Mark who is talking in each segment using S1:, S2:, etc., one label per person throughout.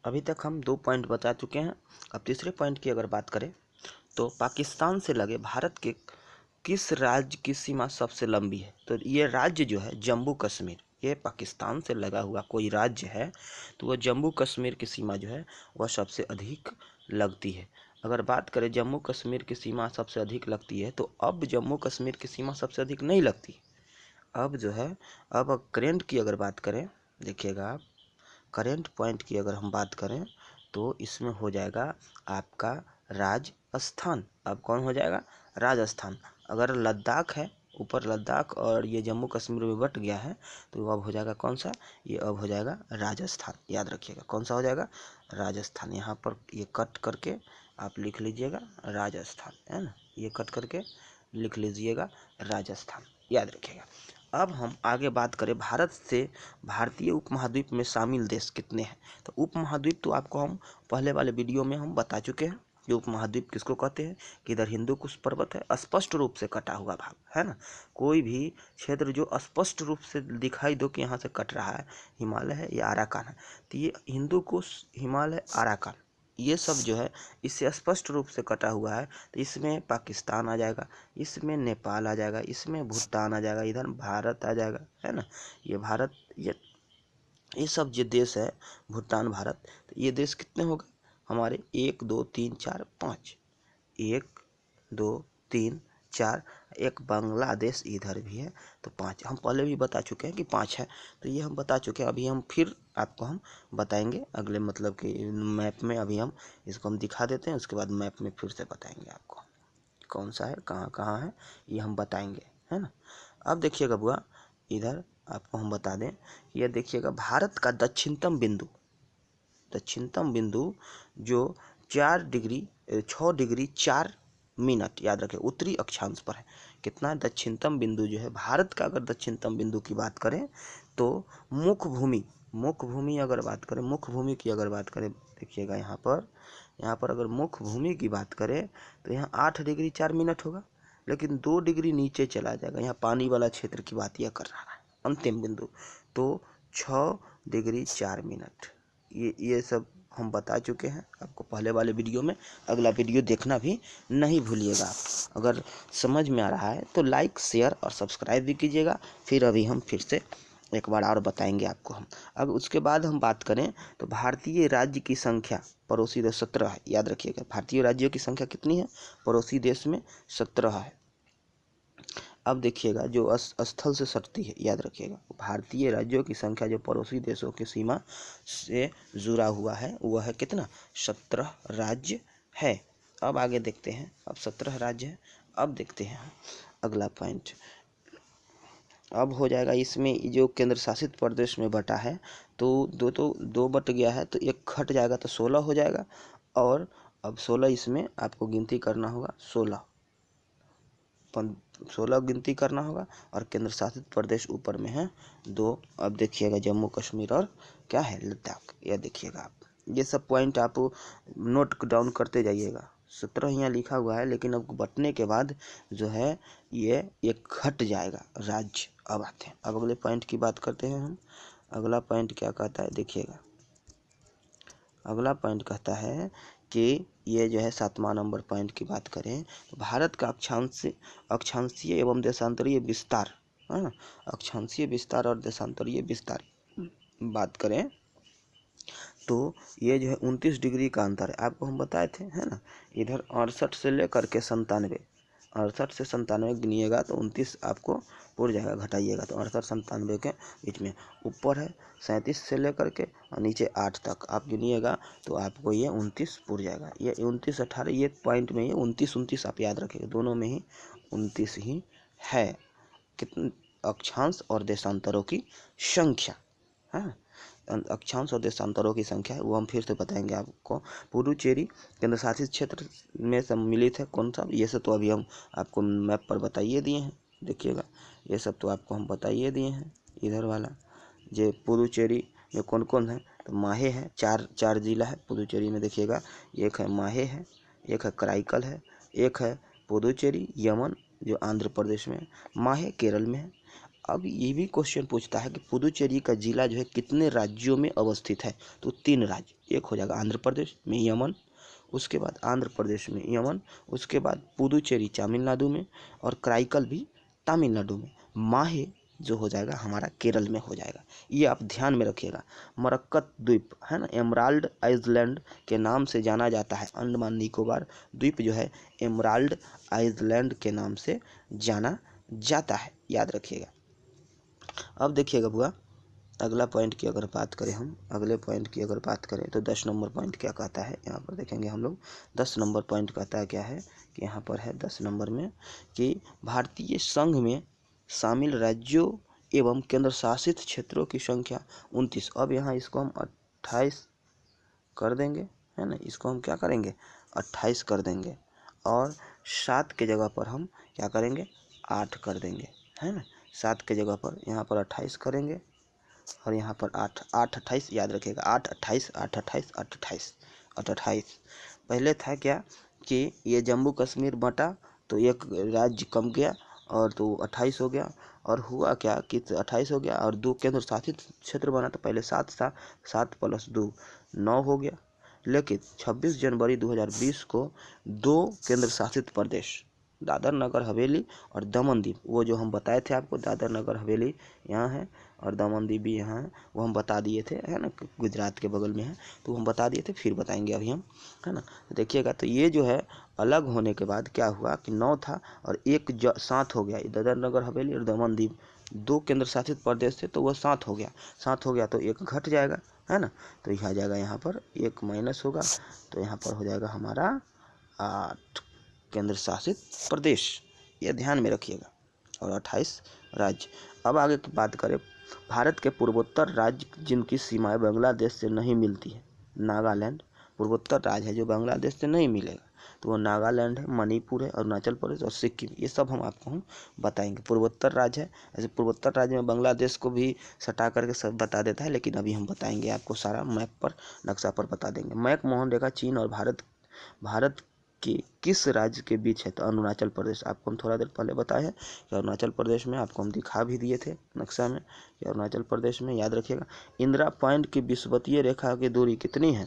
S1: अभी तक हम 2 पॉइंट बता चुके हैं। अब तीसरे पॉइंट की अगर बात करें तो पाकिस्तान से लगे भारत के किस राज्य की सीमा सबसे लंबी है? तो ये राज्य जो है जम्मू कश्मीर, ये पाकिस्तान से लगा हुआ कोई राज्य है तो वह जम्मू कश्मीर की सीमा जो है वह सबसे अधिक लगती है। अगर बात करें जम्मू कश्मीर की सीमा सबसे अधिक लगती है तो अब जम्मू कश्मीर की सीमा सबसे अधिक नहीं लगती। अब जो है, अब करेंट की अगर बात करें, देखिएगा आप, करेंट पॉइंट की अगर हम बात करें तो इसमें हो जाएगा आपका राजस्थान। अब कौन हो जाएगा? राजस्थान। अगर लद्दाख है, ऊपर लद्दाख और ये जम्मू कश्मीर में बट गया है तो अब हो जाएगा कौन सा? ये अब हो जाएगा राजस्थान। याद रखिएगा कौन सा हो जाएगा? राजस्थान। यहाँ पर ये कट करके आप लिख लीजिएगा राजस्थान, है ना, ये कट करके लिख लीजिएगा राजस्थान, याद रखिएगा। अब हम आगे बात करें भारत से भारतीय उपमहाद्वीप में शामिल देश कितने हैं? तो उपमहाद्वीप तो आपको हम पहले वाले वीडियो में हम बता चुके हैं कि उपमहाद्वीप किसको कहते हैं, कि इधर हिंदू कुश पर्वत है, स्पष्ट रूप से कटा हुआ भाग, है ना। कोई भी क्षेत्र जो स्पष्ट रूप से दिखाई दो कि यहाँ से कट रहा है, हिमालय है या अराकान है, तो ये हिंदू कुश, हिमालय, अराकान, ये सब जो है इससे स्पष्ट रूप से कटा हुआ है। तो इसमें पाकिस्तान आ जाएगा, इसमें नेपाल आ जाएगा, इसमें भूटान आ जाएगा, इधर भारत आ जाएगा, है ना। ये भारत, ये सब जो देश है, भूटान, भारत, तो ये देश कितने हो गए हमारे? 1 2 3 4 5, 1 2 3 4, एक बांग्लादेश इधर भी है तो 5। हम पहले भी बता चुके हैं कि 5 है, तो ये हम बता चुके हैं। अभी हम फिर आपको हम बताएंगे अगले, मतलब कि मैप में। अभी हम इसको हम दिखा देते हैं, उसके बाद मैप में फिर से बताएंगे आपको कौन सा है, कहाँ कहाँ है, ये हम बताएंगे, है ना। अब देखिएगा बुआ, इधर आपको हम बता दें, ये देखिएगा भारत का दक्षिणतम बिंदु जो 6 डिग्री 4 मिनट, याद रखें, उत्तरी अक्षांश पर है। कितना? दक्षिणतम बिंदु जो है भारत का, अगर दक्षिणतम बिंदु की बात करें तो मुख्य भूमि अगर बात करें, मुख्य भूमि की अगर बात करें, देखिएगा यहाँ पर अगर मुख्य भूमि की बात करें तो यहाँ 8 डिग्री 4 मिनट होगा, लेकिन 2 डिग्री नीचे चला जाएगा। यहाँ पानी वाला क्षेत्र की बात यह कर रहा है, अंतिम बिंदु तो 6 डिग्री 4 मिनट। ये सब हम बता चुके हैं आपको पहले वाले वीडियो में। अगला वीडियो देखना भी नहीं भूलिएगा आप। अगर समझ में आ रहा है तो लाइक, शेयर और सब्सक्राइब भी कीजिएगा। फिर अभी हम फिर से एक बार और बताएंगे आपको हम। अब उसके बाद हम बात करें तो भारतीय राज्य की संख्या पड़ोसी देश 17 है, याद रखिएगा। भारतीय राज्यों की संख्या कितनी है पड़ोसी देश में? 17 है। अब देखिएगा जो स्थल से सटती है, याद रखिएगा, भारतीय राज्यों की संख्या जो पड़ोसी देशों की सीमा से जुड़ा हुआ है वह है कितना? 17 राज्य है। अब आगे देखते हैं, अब 17 राज्य है। अब देखते हैं अगला पॉइंट। अब हो जाएगा इसमें जो केंद्र शासित प्रदेश में बटा है तो दो बट गया है तो एक घट जाएगा तो 16 हो जाएगा। और अब 16 इसमें आपको गिनती करना होगा, 16 गिनती करना होगा। और केंद्र शासित प्रदेश ऊपर में है 2। अब देखिएगा जम्मू कश्मीर और क्या है, लद्दाख। यह देखिएगा आप, ये सब पॉइंट आप नोट डाउन करते जाइएगा। 17 यहाँ लिखा हुआ है, लेकिन अब बटने के बाद जो है ये एक घट जाएगा राज्य। अब आते हैं, अब अगले पॉइंट की बात करते हैं हम। अगला पॉइंट क्या कहता है, देखिएगा। अगला पॉइंट कहता है कि ये जो है 7वां नंबर पॉइंट की बात करें तो भारत का अक्षांशीय एवं देशांतरीय विस्तार, है ना, अक्षांशीय विस्तार और देशांतरीय विस्तार बात करें तो ये जो है 29 डिग्री का अंतर है, आपको हम बताए थे, है ना। इधर 68 से लेकर के 97, 68 से 97 गिनिएगा तो 29 आपको पूर जाएगा, घटाइएगा तो 68 97 के बीच में। ऊपर है 37 से लेकर के और नीचे 8 तक आप गिनिएगा तो आपको ये 29 पूर जाएगा। ये 29 18 ये पॉइंट में ये 29 आप याद रखिएगा, दोनों में ही 29 ही है। कितने अक्षांश और देशांतरों की संख्या, है, अक्षांश और देशांतरों की संख्या है वो हम फिर से बताएंगे आपको। पुडुचेरी केंद्र शासित क्षेत्र में सम्मिलित है कौन सा? ये सब तो अभी हम आपको मैप पर बताइए दिए हैं, देखिएगा ये सब तो आपको हम बताइए दिए हैं। इधर वाला जो पुडुचेरी में कौन कौन है तो माहे है, चार जिला है पुडुचेरी में, देखिएगा। एक है माहे है, एक है कराईकल है, एक है पुडुचेरी यमन जो आंध्र प्रदेश में है, माहे केरल में है, अब ये भी क्वेश्चन पूछता है कि पुदुचेरी का जिला जो है कितने राज्यों में अवस्थित है, तो 3 राज्य। एक हो जाएगा आंध्र प्रदेश में यमन, उसके बाद आंध्र प्रदेश में यमन, उसके बाद पुदुचेरी तमिलनाडु में, और कराईकल भी तमिलनाडु में। माहे जो हो जाएगा हमारा केरल में हो जाएगा। ये आप ध्यान में रखिएगा। मरक्कत द्वीप है ना, एमराल्ड आइलैंड के नाम से जाना जाता है। अंडमान निकोबार द्वीप जो है एमराल्ड आइलैंड के नाम से जाना जाता है, याद रखिएगा। अब देखिएगा बुआ, अगला पॉइंट की अगर बात करें हम, अगले पॉइंट की अगर बात करें तो 10 नंबर पॉइंट क्या कहता है, यहाँ पर देखेंगे हम लोग। 10 नंबर पॉइंट कहता है क्या है कि यहाँ पर है 10 नंबर में कि भारतीय संघ में शामिल राज्यों एवं केंद्र शासित क्षेत्रों की संख्या 29। अब यहाँ इसको हम 28 कर देंगे, है ना, इसको हम क्या करेंगे 28 कर देंगे, और 7 के जगह पर हम क्या करेंगे 8 कर देंगे, है ना। 7 के जगह पर यहाँ पर 28 करेंगे, और यहाँ पर 8 8 28, याद रखिएगा 8 28 8 28 8 28 8 28। पहले था क्या कि ये जम्मू कश्मीर बटा तो एक राज्य कम गया और तो 28 हो गया, और हुआ क्या कि 28 हो गया और 2 केंद्र शासित क्षेत्र बना। तो पहले 7 था, 7 + 2 9 हो गया। लेकिन 26 जनवरी 2020 को 2 केंद्र शासित प्रदेश दादर नगर हवेली और दमन दीव, वो जो हम बताए थे आपको, दादर नगर हवेली यहाँ है और दमन दीव भी यहाँ है, वो हम बता दिए थे, है ना, गुजरात के बगल में है, तो हम बता दिए थे, फिर बताएंगे अभी हम, है ना। देखिएगा तो ये जो है अलग होने के बाद क्या हुआ कि 9 था और एक साथ हो गया, दादर नगर हवेली और दमन दीव 2 केंद्र शासित प्रदेश थे, तो वह 7 हो गया, 7 हो गया तो एक घट जाएगा, है ना। तो यह आ जाएगा यहाँ पर एक माइनस होगा, तो यहाँ पर हो जाएगा हमारा 8 केंद्र शासित प्रदेश, ये ध्यान में रखिएगा, और 28 राज्य। अब आगे की बात करें, भारत के पूर्वोत्तर राज्य जिनकी सीमाएं बांग्लादेश से नहीं मिलती है, नागालैंड पूर्वोत्तर राज्य है जो बांग्लादेश से नहीं मिलेगा, तो वो नागालैंड है, मणिपुर है, अरुणाचल प्रदेश और सिक्किम, ये सब हम आपको हम बताएंगे। पूर्वोत्तर राज्य है, ऐसे पूर्वोत्तर राज्य में बांग्लादेश को भी सटा करके सब बता देता है, लेकिन अभी हम बताएंगे आपको सारा मैप पर, नक्शा पर बता देंगे। मैक मोहन रेखा चीन और भारत कि किस राज्य के बीच है, तो अरुणाचल प्रदेश। आपको हम थोड़ा देर पहले बताए हैं कि अरुणाचल प्रदेश में, आपको हम दिखा भी दिए थे नक्शा में कि अरुणाचल प्रदेश में, याद रखिएगा। इंदिरा पॉइंट की विषुवतीय रेखा की दूरी कितनी है,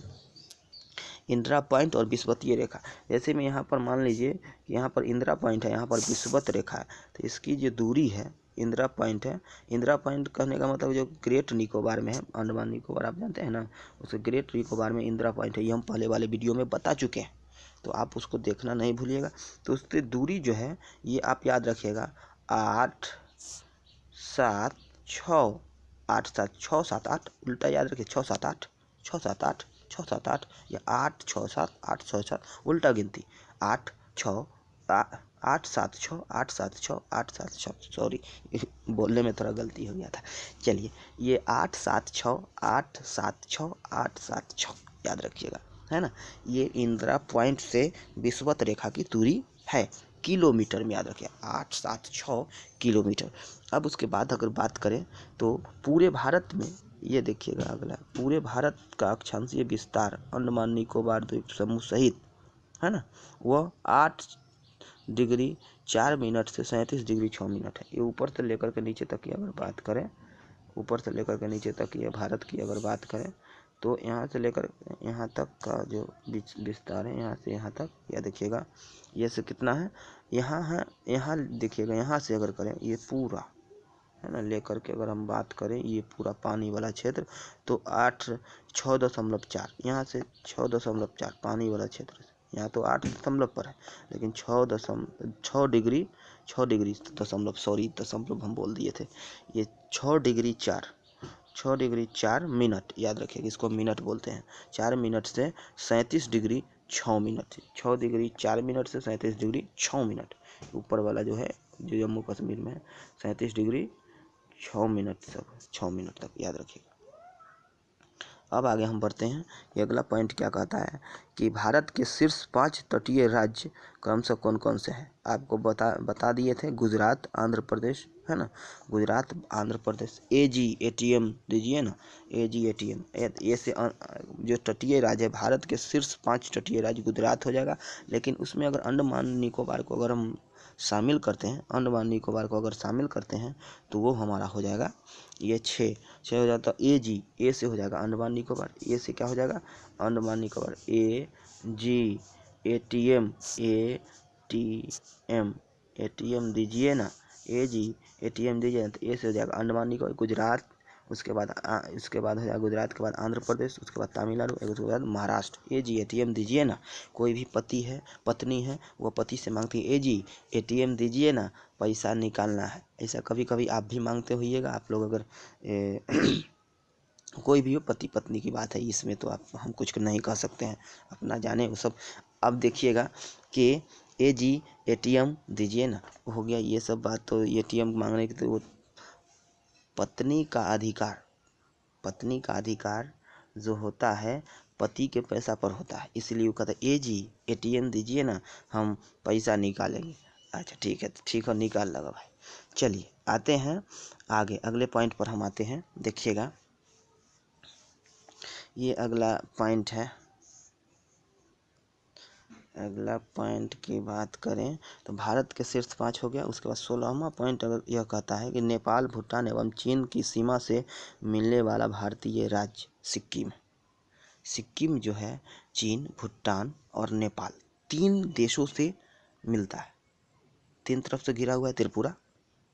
S1: इंदिरा पॉइंट और विषुवतीय रेखा, जैसे में यहाँ पर मान लीजिए कि यहाँ पर इंदिरा पॉइंट है, यहाँ पर विषुवत रेखा है, तो इसकी जो दूरी है, इंदिरा पॉइंट है, इंदिरा पॉइंट कहने का मतलब जो ग्रेट निकोबार में है, अंडमान निकोबार आप जानते हैं ना, उस ग्रेट निकोबार में इंदिरा पॉइंट है, ये हम पहले वाले वीडियो में बता चुके हैं, तो आप उसको देखना नहीं भूलिएगा। तो उसकी दूरी जो है ये आप याद रखिएगा 8 7 6, 8 7 6 7 8, उल्टा याद रखिए 6 7 8 6 7 8 6 7 8, या 8 6 7 8 6 7, उल्टा गिनती 8 6 8 7 6 8 7 6 8 7 6, सॉरी बोलने में थोड़ा गलती हो गया था। चलिए ये 8 7 6 8 7 6 8 7 6, याद रखिएगा, है ना। ये इंदिरा पॉइंट से विषुवत रेखा की दूरी है, किलोमीटर में, याद रखिए 8 7 6 किलोमीटर। अब उसके बाद अगर बात करें तो पूरे भारत में, ये देखिएगा अगला, पूरे भारत का अक्षांशीय विस्तार अंडमान निकोबार द्वीप समूह सहित, है ना, वह 8 डिग्री 4 मिनट से 37 डिग्री 6 मिनट है। ये ऊपर से लेकर के नीचे तक की अगर बात करें, ऊपर से लेकर के नीचे तक ये भारत की अगर बात करें, तो यहाँ से लेकर यहाँ तक का जो विस्तार है, यहाँ से यहाँ तक, यह देखिएगा ये से कितना है, यहाँ है, यहाँ देखिएगा, यहाँ से अगर करें ये पूरा, है ना, लेकर के अगर हम बात करें ये पूरा पानी वाला क्षेत्र, तो 6.4, यहाँ से 6.4 पानी वाला क्षेत्र, यहाँ तो 8 दशमलव पर है, लेकिन 6 डिग्री 6 डिग्री दशमलव, सॉरी दशमलव हम बोल दिए थे, ये 6 डिग्री 4 मिनट, याद रखिएगा इसको मिनट बोलते हैं, 4 मिनट से 37 डिग्री 6 मिनट, 6 डिग्री 4 मिनट से 37 डिग्री 6 मिनट, ऊपर वाला जो है जो जम्मू कश्मीर में है 37 डिग्री 6 मिनट तक, 6 मिनट तक, याद रखिएगा। अब आगे हम बढ़ते हैं, ये अगला पॉइंट क्या कहता है कि भारत के शीर्ष 5 तटीय राज्य क्रमशः कौन कौन से हैं। आपको बता दिए थे, गुजरात आंध्र प्रदेश, है ना, गुजरात आंध्र प्रदेश। AGATM दीजिए ना, AGATM, ये से जो तटीय राज्य है भारत के शीर्ष 5 तटीय राज्य, गुजरात हो जाएगा, लेकिन उसमें अगर अंडमान निकोबार को अगर हम शामिल करते हैं, अंडमान निकोबार को अगर शामिल करते हैं तो वो हमारा हो जाएगा ये 6 हो जाता है। ए से हो जाएगा अंडमान निकोबार, ए से क्या हो जाएगा अंडमान निकोबार, एटीएम दीजिए ना, एटीएम दीजिए ना, तो ए से हो जाएगा अंडमान निकोबार, गुजरात, उसके बाद हो जाएगा गुजरात के बाद आंध्र प्रदेश, उसके बाद तमिलनाडु, उसके बाद महाराष्ट्र। एटीएम दीजिए ना, कोई भी पत्नी है वो पति से मांगती है एटीएम दीजिए ना, पैसा निकालना है। ऐसा कभी कभी आप भी मांगते होइएगा, आप लोग अगर कोई भी हो, पति पत्नी की बात है, इसमें तो हम कुछ नहीं कह सकते हैं, अपना जाने वो सब। अब देखिएगा कि एटीएम दीजिए ना हो गया, ये सब बात तो एटीएम मांगने की, तो वो पत्नी का अधिकार जो होता है पति के पैसा पर होता है, इसलिए वो कहता है एटीएम दीजिए ना, हम पैसा निकालेंगे। अच्छा ठीक है निकाल लगा भाई। चलिए आते हैं आगे, अगले पॉइंट पर हम आते हैं। देखिएगा ये अगला पॉइंट है। अगला पॉइंट की बात करें तो भारत के शीर्ष 5 हो गया। उसके बाद 16वां पॉइंट अगर यह कहता है कि नेपाल, भूटान एवं चीन की सीमा से मिलने वाला भारतीय राज्य सिक्किम जो है चीन, भूटान और नेपाल 3 देशों से मिलता है। 3 तरफ से घिरा हुआ है त्रिपुरा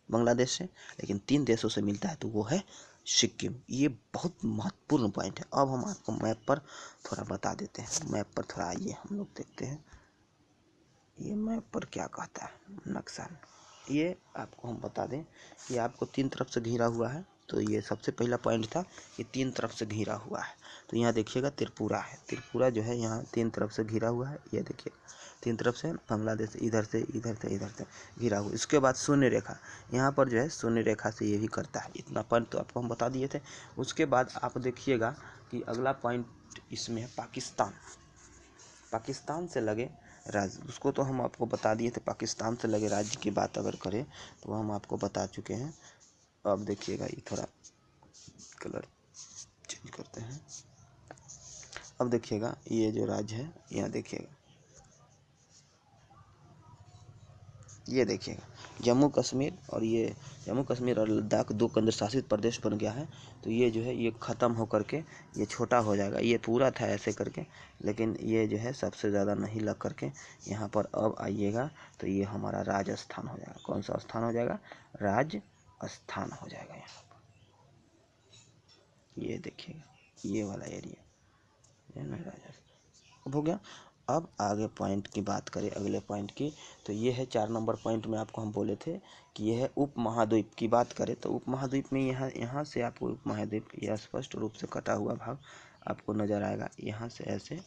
S1: बांग्लादेश से, लेकिन 3 देशों से मिलता है, तो वो है सिक्किम। ये बहुत महत्वपूर्ण पॉइंट है। अब हम आपको मैप पर थोड़ा बता देते हैं। मैप पर थोड़ा आइए हम लोग देखते हैं ये मैप पर क्या कहता है नक्शा में। ये आपको हम बता दें कि आपको 3 तरफ से घिरा हुआ है, तो ये सबसे पहला पॉइंट था, ये 3 तरफ से घिरा हुआ है। तो यहाँ देखिएगा त्रिपुरा है, त्रिपुरा जो है यहाँ 3 तरफ से घिरा हुआ है। ये देखिए 3 तरफ से बांग्लादेश इधर से घिरा हुआ। इसके बाद शून्य रेखा, यहाँ पर जो है शून्य रेखा से ये भी करता है। इतना पॉइंट तो आपको हम बता दिए थे। उसके बाद आप देखिएगा कि अगला पॉइंट इसमें है पाकिस्तान से लगे राज्य, उसको तो हम आपको बता दिए थे। पाकिस्तान से लगे राज्य की बात अगर करें तो हम आपको बता चुके हैं। अब देखिएगा ये थोड़ा कलर चेंज करते हैं। अब देखिएगा ये जो राज्य है, यहाँ देखिएगा, ये देखिएगा जम्मू कश्मीर और लद्दाख 2 केंद्र शासित प्रदेश बन गया है। तो ये जो है ये ख़त्म होकर के ये छोटा हो जाएगा। ये पूरा था ऐसे करके, लेकिन ये जो है सबसे ज़्यादा नहीं लग करके यहाँ पर अब आइएगा तो ये हमारा राजस्थान हो जाएगा। कौन सा स्थान हो जाएगा? राजस्थान हो जाएगा। यहाँ पर ये देखिएगा ये वाला एरिया है ना, राजस्थान। अब हो गया। अब आगे पॉइंट की बात करें, अगले पॉइंट की, तो ये है 4 नंबर पॉइंट में आपको हम बोले थे कि ये है उप महाद्वीप की बात करें। तो उप महाद्वीप में यहाँ से आपको उप महाद्वीप यह स्पष्ट रूप से कटा हुआ भाग आपको नज़र आएगा। यहाँ से ऐसे,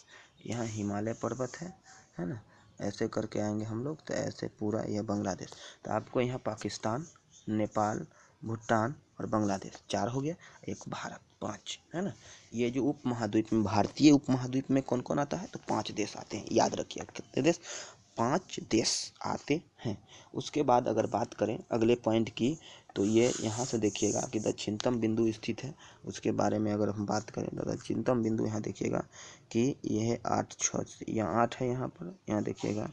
S1: यहाँ हिमालय पर्वत है ना, ऐसे करके आएंगे हम लोग, तो ऐसे पूरा यह बांग्लादेश। तो आपको यहाँ पाकिस्तान, नेपाल, भूटान और बांग्लादेश 4 हो गया, एक भारत 5 है ना। ये जो उप महाद्वीप में, भारतीय उप महाद्वीप में कौन कौन आता है? तो 5 देश आते हैं। याद रखिए कितने देश? 5 देश आते हैं। उसके बाद अगर बात करें अगले पॉइंट की, तो ये यहाँ से देखिएगा कि दक्षिणतम बिंदु स्थित है। उसके बारे में अगर हम बात करें तो दक्षिणतम बिंदु यहाँ देखिएगा कि यह 8 यहाँ 8 है। यहाँ पर यहाँ देखिएगा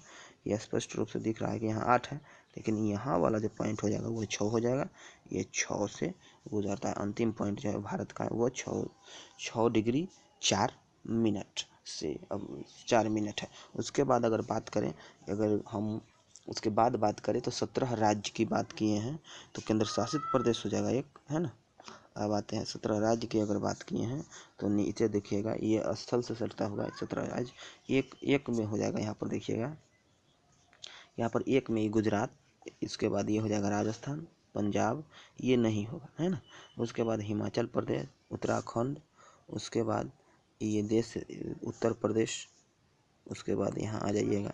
S1: यह स्पष्ट रूप से दिख रहा है कि यहाँ 8 है, लेकिन यहाँ वाला जो पॉइंट हो जाएगा वो 6 हो जाएगा। ये 6 से गुजरता है। अंतिम पॉइंट जो है भारत का वो 6 डिग्री 4 मिनट से, अब 4 मिनट है। उसके बाद अगर बात करें, अगर हम उसके बाद बात करें तो 17 राज्य की बात किए हैं, तो केंद्र शासित प्रदेश हो जाएगा एक, है ना। अब आते हैं 17 राज्य की अगर बात किए हैं तो नीचे देखिएगा ये स्थल से सटता हुआ 17 राज्य एक में हो जाएगा। यहाँ पर देखिएगा, यहाँ पर एक में गुजरात, इसके बाद ये हो जाएगा राजस्थान, पंजाब ये नहीं होगा, है ना। उसके बाद हिमाचल प्रदेश, उत्तराखंड, उसके बाद ये देश उत्तर प्रदेश, उसके बाद यहाँ आ जाइएगा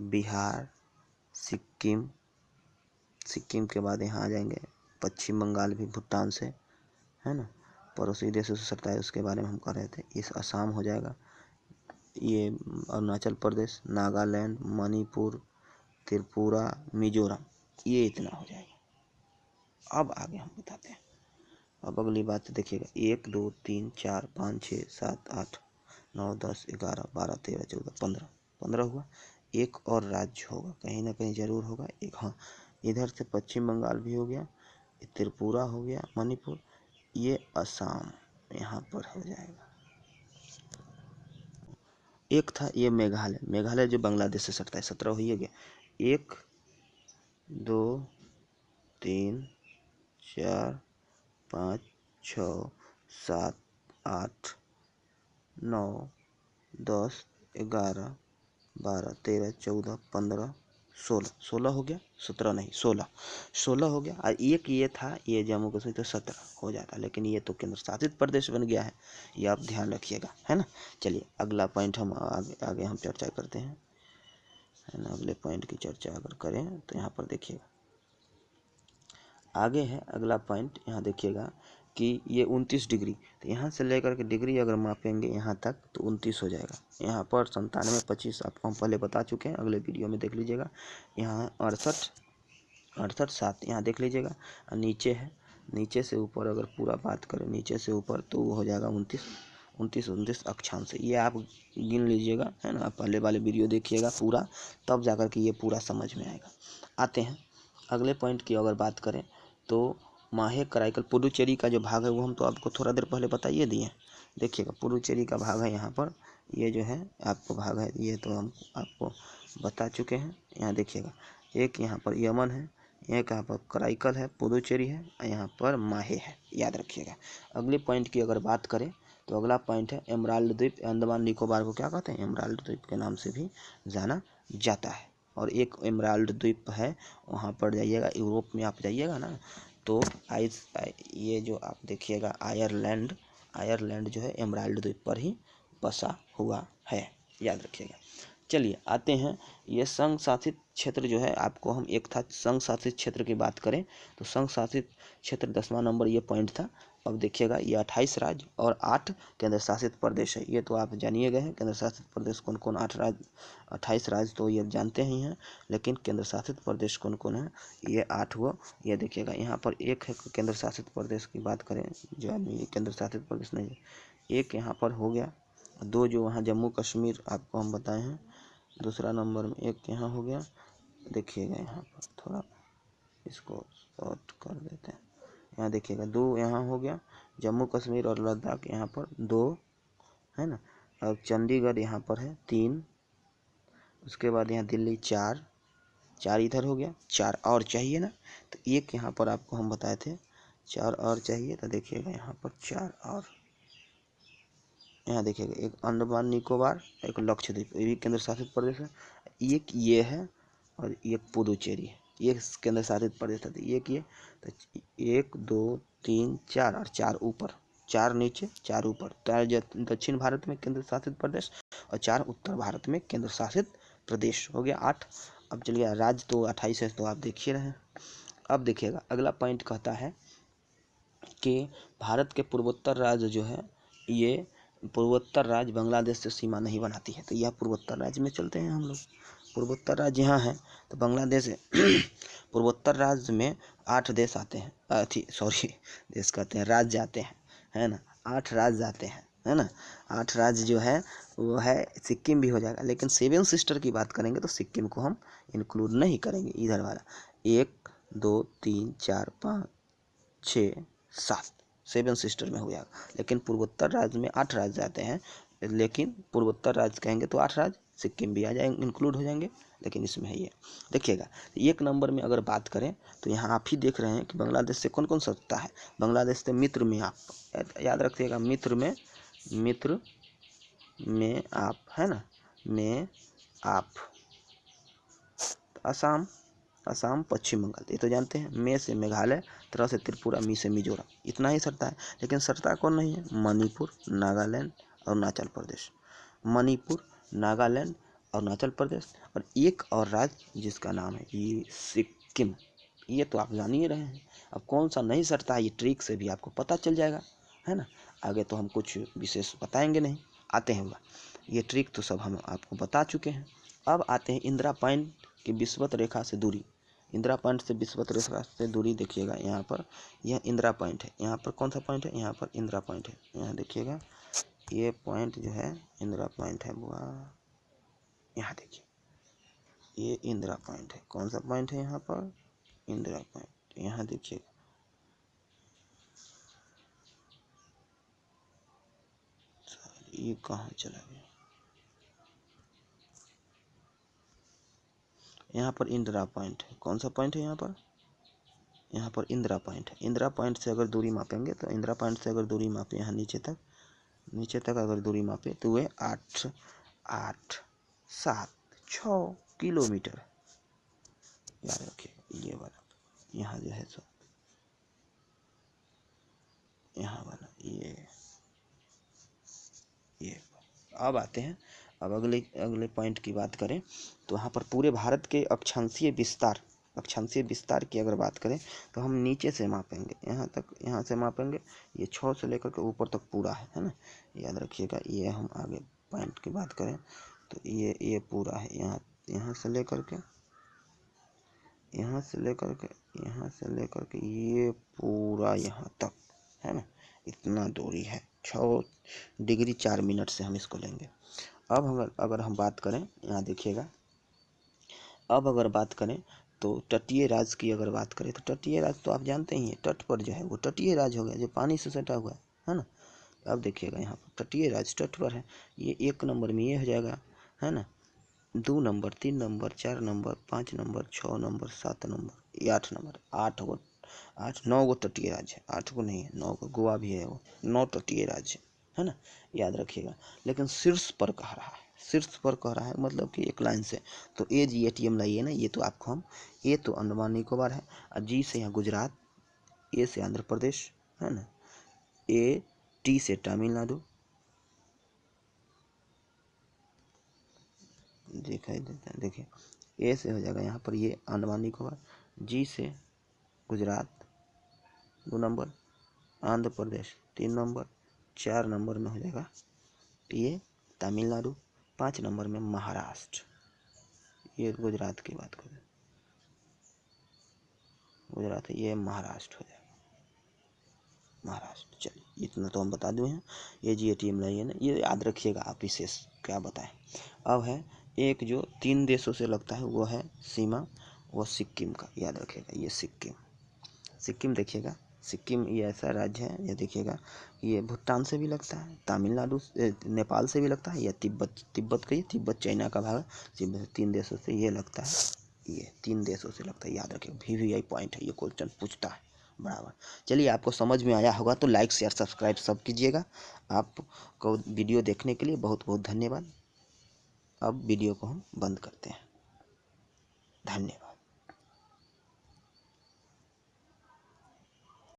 S1: बिहार, सिक्किम के बाद यहाँ आ जाएंगे पश्चिम बंगाल भी भूटान से, है ना, पड़ोसी देशों से सटता है, उसके बारे में हम कह रहे थे। इस असम हो जाएगा, ये अरुणाचल प्रदेश, नागालैंड, मणिपुर, त्रिपुरा, मिजोरम, ये इतना हो जाएगा। अब आगे हम बताते हैं। अब अगली बात देखिएगा 1 2 3 4 5 6 7 8 9 10 11 12 13 14 15 हुआ। एक और राज्य होगा, कहीं ना कहीं जरूर होगा एक। हाँ, इधर से पश्चिम बंगाल भी हो गया, त्रिपुरा हो गया, मणिपुर, ये असम यहाँ पर हो जाएगा। एक था ये मेघालय, मेघालय जो बांग्लादेश से सटता है, 17 हो ही गया। 1 2 3 4 5 6 7 8 9 10 11 12 13 14 15 16, 16 हो गया, 17 नहीं 16, 16 हो गया। और एक ये था, ये जम्मू कश्मीर, तो 17 हो जाता, लेकिन ये तो केंद्र शासित प्रदेश बन गया है, ये आप ध्यान रखिएगा, है ना। चलिए अगला पॉइंट हम आगे हम चर्चा करते हैं, है ना। अगले पॉइंट की चर्चा अगर करें तो यहाँ पर देखिएगा, आगे है अगला पॉइंट, यहाँ देखिएगा कि ये 29 डिग्री, तो यहाँ से लेकर के डिग्री अगर मापेंगे यहाँ तक तो 29 हो जाएगा। यहाँ पर 97 25 आपको हम पहले बता चुके हैं, अगले वीडियो में देख लीजिएगा। यहाँ 68 7 यहाँ देख लीजिएगा। और नीचे है, नीचे से ऊपर अगर पूरा बात करें नीचे से ऊपर तो वो हो जाएगा 29 अक्षांश। ये आप गिन लीजिएगा, है ना। पहले वाले वीडियो देखिएगा पूरा, तब जाकर के ये पूरा समझ में आएगा। आते हैं अगले पॉइंट की अगर बात करें तो माहे कराईकल पुडुचेरी का जो भाग है वो हम तो आपको थोड़ा देर पहले बताइए दिए हैं। देखिएगा पुडुचेरी का भाग है यहाँ पर, ये जो है आपको भाग है, ये तो हम आपको बता चुके हैं। यहाँ देखिएगा, एक यहाँ पर यमन है, एक यहाँ पर कराईकल है, पुडुचेरी है, यहाँ पर माहे है, याद रखिएगा। अगले पॉइंट की अगर बात करें तो अगला पॉइंट है एमराल्ड द्वीप। अंडमान निकोबार को क्या कहते हैं, एमराल्ड द्वीप के नाम से भी जाना जाता है। और एक एमराल्ड द्वीप है, वहाँ पर जाइएगा, यूरोप में आप जाइएगा ना तो ये जो आप देखिएगा आयरलैंड जो है एमराल्ड द्वीप पर ही बसा हुआ है, याद रखिएगा। चलिए आते हैं, ये संघ शासित क्षेत्र जो है, आपको हम एक था संघ शासित क्षेत्र की बात करें तो संघ शासित क्षेत्र 10वां नंबर ये पॉइंट था। अब देखिएगा ये 28 राज्य और 8 केंद्र शासित प्रदेश है। ये तो आप जानिए गए हैं केंद्र शासित प्रदेश कौन कौन, 8 राज्य 28 राज्य तो ये जानते ही हैं, लेकिन केंद्र शासित प्रदेश कौन कौन है, ये 8 हुआ। ये देखिएगा यहाँ पर एक है केंद्र शासित प्रदेश की बात करें, जो आदमी केंद्र शासित प्रदेश नहीं, एक यहाँ पर हो गया, 2 जो वहाँ जम्मू कश्मीर आपको हम बताए हैं, दूसरा नंबर में एक यहाँ हो गया। देखिएगा यहाँ पर थोड़ा इसको शॉर्ट कर देते हैं, यहाँ देखिएगा 2 यहाँ हो गया, जम्मू कश्मीर और लद्दाख यहाँ पर 2 है ना। और चंडीगढ़ यहाँ पर है 3, उसके बाद यहाँ दिल्ली 4 इधर हो गया, 4 और चाहिए ना, तो एक यहाँ पर आपको हम बताए थे 4 और चाहिए, तो देखिएगा यहाँ पर 4 और, यहाँ देखिएगा एक अंडमान निकोबार, एक लक्षद्वीप, ये भी केंद्र शासित प्रदेश है, एक ये है और एक पुडुचेरी है, ये केंद्र शासित प्रदेश है। एक ये, तो 1 2 3 4 और 4 ऊपर, 4 नीचे 4 ऊपर, 4 दक्षिण भारत में केंद्र शासित प्रदेश और 4 उत्तर भारत में केंद्र शासित प्रदेश, हो गया 8। अब चलिए राज्य तो 28 है, तो आप देखिए रहे हैं। अब देखिएगा अगला पॉइंट कहता है कि भारत के पूर्वोत्तर राज्य जो है, ये पूर्वोत्तर राज्य बांग्लादेश से सीमा नहीं बनाती है, तो यह पूर्वोत्तर राज्य में चलते हैं हम लोग। पूर्वोत्तर राज्य यहाँ है तो बांग्लादेश है। पूर्वोत्तर राज्य में 8 देश आते हैं, देश कहते हैं, राज्य आते हैं, है ना। 8 राज्य आते हैं, है ना। 8 राज्य जो है वो है, सिक्किम भी हो जाएगा, लेकिन 7 सिस्टर की बात करेंगे तो सिक्किम को हम इंक्लूड नहीं करेंगे इधर वाला। 1 2 3 4 5 6 7 7 सिस्टर में हो जाएगा, लेकिन पूर्वोत्तर राज्य में 8 राज्य आते हैं, लेकिन पूर्वोत्तर राज्य कहेंगे तो 8 राज्य, सिक्किम भी आ जाएंगे, इंक्लूड हो जाएंगे, लेकिन इसमें है ये। देखिएगा एक नंबर में अगर बात करें तो यहाँ आप ही देख रहे हैं कि बांग्लादेश से कौन कौन सकता है, बांग्लादेश से मित्र में आप याद रखिएगा, मित्र में आप, है ना, में आप असम पश्चिम बंगाल, ये तो जानते हैं। मे से मेघालय, त्रा से त्रिपुरा, मी से मिजोरम, इतना ही सरता है, लेकिन सरता कौन नहीं है, मणिपुर, नागालैंड, अरुणाचल प्रदेश, मणिपुर, नागालैंड, अरुणाचल प्रदेश, और एक और राज्य जिसका नाम है ये सिक्किम। ये तो आप जान ही रहे हैं। अब कौन सा नहीं सरता है, ये ट्रिक से भी आपको पता चल जाएगा, है ना। आगे तो हम कुछ विशेष बताएंगे नहीं, आते हैं ये ट्रिक तो सब हम आपको बता चुके हैं। अब आते हैं इंदिरा पॉइंट की विषुवत रेखा से दूरी। इंदिरा पॉइंट से विषुवत रेखा से दूरी देखिएगा, यहाँ पर यह इंदिरा पॉइंट है, यहाँ पर कौन सा पॉइंट है, यहाँ पर इंदिरा पॉइंट है। यहाँ देखिएगा ये पॉइंट जो है इंदिरा पॉइंट है, बुआ यहाँ देखिए ये इंदिरा पॉइंट है। कौन सा पॉइंट है यहाँ पर? इंदिरा पॉइंट। यहाँ देखिए ये कहाँ चला गया? यहाँ पर इंदिरा पॉइंट है। कौन सा पॉइंट है यहाँ पर? यहाँ पर इंदिरा पॉइंट है। इंदिरा पॉइंट से अगर दूरी मापेंगे तो इंदिरा पॉइंट से अगर दूरी मापे यहाँ नीचे तक अगर दूरी मापे तो वे 8, 7, 6 किलोमीटर। याद रखिए ये वाला यहाँ जो है सो यहाँ वाला ये। अब आते हैं, अब अगले पॉइंट की बात करें तो यहाँ पर पूरे भारत के अक्षांशीय विस्तार की अगर बात करें तो हम नीचे से मापेंगे यहाँ से मापेंगे। ये 6 से लेकर के ऊपर तक पूरा है ना, याद रखिएगा। ये हम आगे पॉइंट की बात करें तो ये पूरा है, यहाँ से लेकर के ये पूरा यहाँ तक है ना, इतना दूरी है। 6 डिग्री 4 मिनट से हम इसको लेंगे। अब अगर हम बात करें, यहाँ देखिएगा, अब अगर बात करें तो तटीय राज्य की अगर बात करें तो तटीय राज्य तो आप जानते ही हैं, तट पर जो है वो तटीय राज्य हो गया, जो पानी से सटा हुआ है ना। अब देखिएगा यहाँ पर तटीय राज्य तट पर है, ये 1 नंबर में ये हो जाएगा, है ना। 2 number, 3 number, 4 number, 5 number, 6 number, 7 number, ये 8 नंबर, 9 गो तटीय राज्य है। 8 गो नहीं है, 9 गो, गोवा भी है वो, 9 तटीय राज्य है ना, याद रखिएगा। लेकिन शीर्ष पर कह रहा है मतलब कि एक लाइन से। तो AGATM लाइए ना, ये तो आपको हम, ये तो अंडमान निकोबार है, और G से यहाँ गुजरात, A से आंध्र प्रदेश है ना, T से तमिलनाडु, दिखाई देता है, देखिए A से हो जाएगा यहाँ पर ये अंडमान निकोबार, G से Gujarat 2 number, Andhra Pradesh 3 number, 4 number में हो जाएगा ये तमिलनाडु, 5 नंबर में महाराष्ट्र। ये गुजरात की बात करें, गुजरात है, ये महाराष्ट्र हो जाएगा, महाराष्ट्र। चलिए इतना तो हम बता दिए हैं। AGATM लाइए ना, ये याद रखिएगा आप, विशेष क्या बताएं। अब है एक जो 3 देशों से लगता है, वो है सीमा, वो सिक्किम का, याद रखिएगा। ये सिक्किम देखिएगा, सिक्किम ये ऐसा राज्य है, ये देखिएगा, ये भूटान से भी लगता है, तमिलनाडु नेपाल से भी लगता है, या तिब्बत चाइना का भाग है। 3 देशों से ये लगता है, ये 3 देशों से लगता है, याद रखिएगा। VVI पॉइंट है, ये क्वेश्चन पूछता है बराबर। चलिए आपको समझ में आया होगा तो लाइक शेयर सब्सक्राइब सब कीजिएगा। आपको वीडियो देखने के लिए बहुत बहुत धन्यवाद। अब वीडियो को हम बंद करते हैं। धन्यवाद।